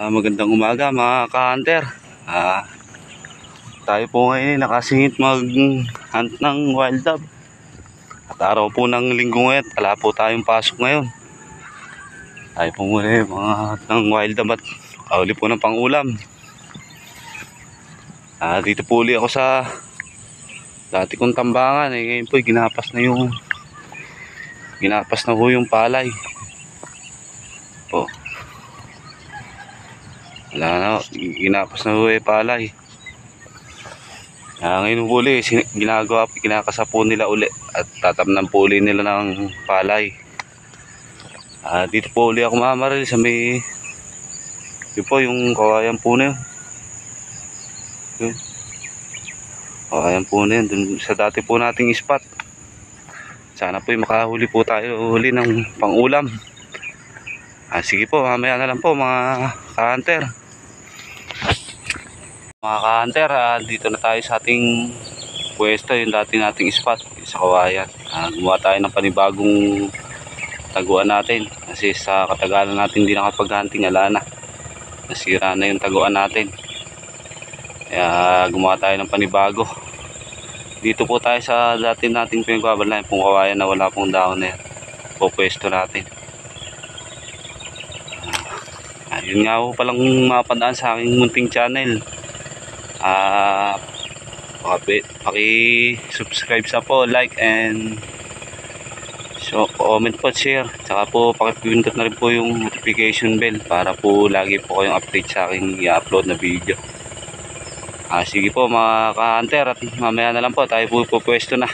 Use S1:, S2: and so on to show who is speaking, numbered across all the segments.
S1: Magandang umaga mga ka-hunter. Tayo po ngayon nakasingit mag-hunt ng wild dove. At araw po ng linggo ngayon, wala po tayong pasok ngayon. Tayo po muna mga hunt ng wild dove at kauli po ng pangulam. Dito po uli ako sa dati kong tambangan. Ngayon po ginapas na po yung palay po. Wala na, ginapas na po yung palay. Ngayon po uli, kinakasa po nila uli at tatamnan po uli nila ng palay. Dito po uli ako mamaril sa may yun po yung kawayan po na yun. Kawayan po na yun dun sa dati po nating spot. Sana po makahuli po tayo uli ng pangulam. Sige po, mamaya na lang po mga ka-hunter. Mga ka-hunter, dito na tayo sa ating pwesto, yung dati nating spot sa kawayan. Gumawa tayo ng panibagong taguan natin kasi sa katagalan natin hindi nakapag-hunting, ala na, nasira na yung taguan natin, kaya gumawa tayo ng panibago. Dito po tayo sa dati nating pinagbabalay pong kawayan na wala pong dahon na yan po pwesto natin. Yun nga po palang mapadaan sa aking munting channel. Paki-subscribe sa po, like and comment po, share, tsaka po pakipindot na rin po yung notification bell para po lagi po kayong update sa aking i-upload na video. Sige po mga ka-hunter, at mamaya na lang po tayo po pupwesto na.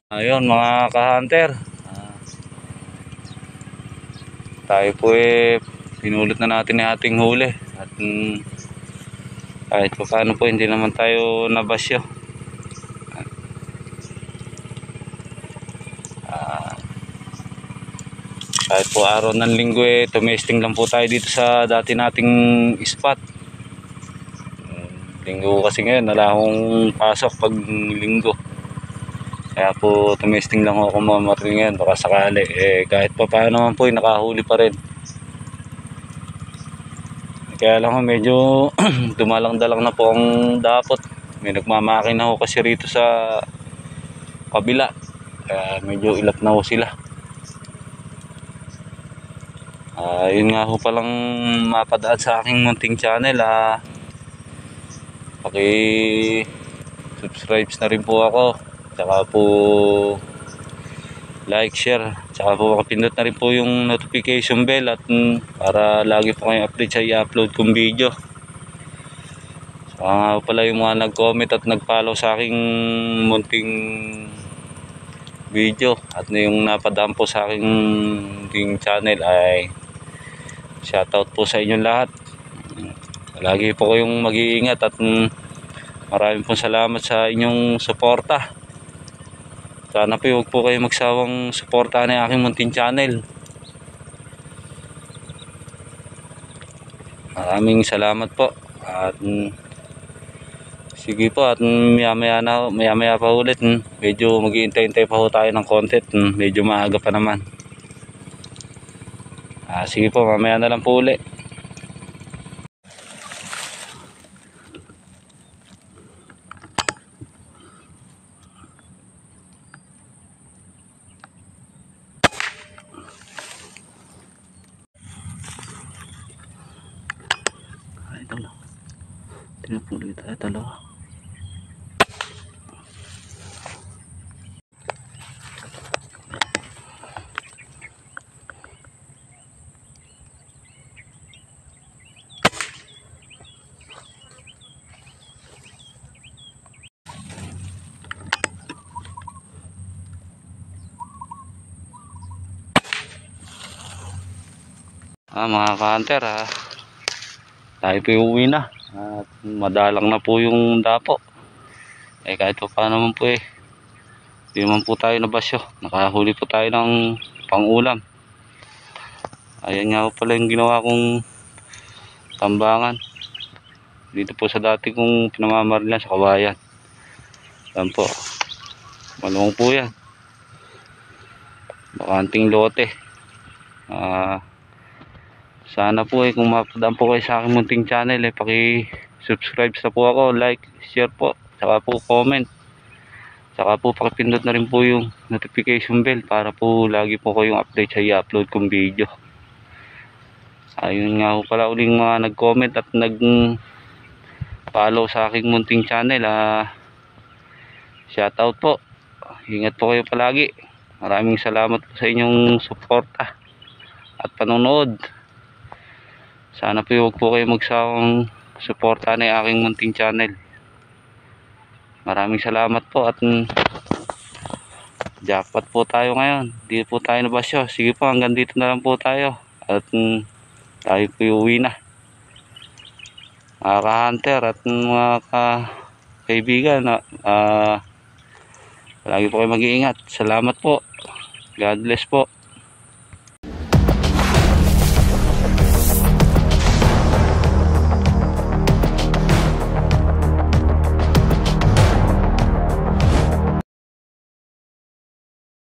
S1: Ayun mga ka-hunter, tayo po pinulot na natin yung ating huli at kahit pa paano po hindi naman tayo nabasyo. Kahit po araw ng linggo tumesting lang po tayo dito sa dati nating spot. Linggo kasi ngayon wala akong pasok pag linggo, kaya po tumesting lang ako mamarin ngayon baka sakali kahit pa paano naman po nakahuli pa rin. Kaya lang medyo dumalang-dalang na po ang dapot, may nagmamakina ho kasi rito sa kabila, kaya medyo ilat na ho sila. Yun nga ho palang mapadaan sa aking munting channel, paki-subscribe na rin po ako, tsaka po like, share, tsaka po makapindot na rin po yung notification bell at para lagi po kayong update sa i-upload kong video. Tsaka nga pala yung mga nag-comment at nag-follow sa aking munting video at yung napadaan po sa aking munting channel ay shoutout po sa inyong lahat. Lagi po kayong mag-iingat at maraming pong salamat sa inyong suporta. Sana po huwag po kayo magsawang suportahan ng aking munting channel. Maraming salamat po. At sige po, at maya pa ulit. Medyo mag-iintay-intay pa ho tayo ng content. Medyo maaga pa naman. Sige po, mamaya na lang po ulit. Ito lang. Tinapuli tayo dalawa. Mga ka-hunter, tayo po uwi na at madalang na po yung dapo. Kahit pa paano naman po hindi naman po tayo nabasyo, nakahuli po tayo ng pang-ulam. Ayan nga po pala yung ginawa kong tambangan dito po sa dati kong pinamamarilan sa kawayan. Ayan po, malungo po yan, bakanting lote. Sana po kung mapadaan po kayo sa aking munting channel paki-subscribe na po ako, like, share po, saka po comment, saka po pakipindot na rin po yung notification bell para po lagi po kayong update sa i-upload kong video. Ayun nga po pala uling mga nag-comment at nag-follow sa aking munting channel, shoutout po. Ingat po kayo palagi. Maraming salamat po sa inyong suporta at panonood. Sana po huwag po kayo magsawang suporta ng aking munting channel. Maraming salamat po at jackpot po tayo ngayon. Di po tayo nabasyo. Sige po, hanggang dito na lang po tayo. At tayo po uwi na. Mga ka-hunter at mga kaibigan, lagi po kayo mag-iingat. Salamat po. God bless po.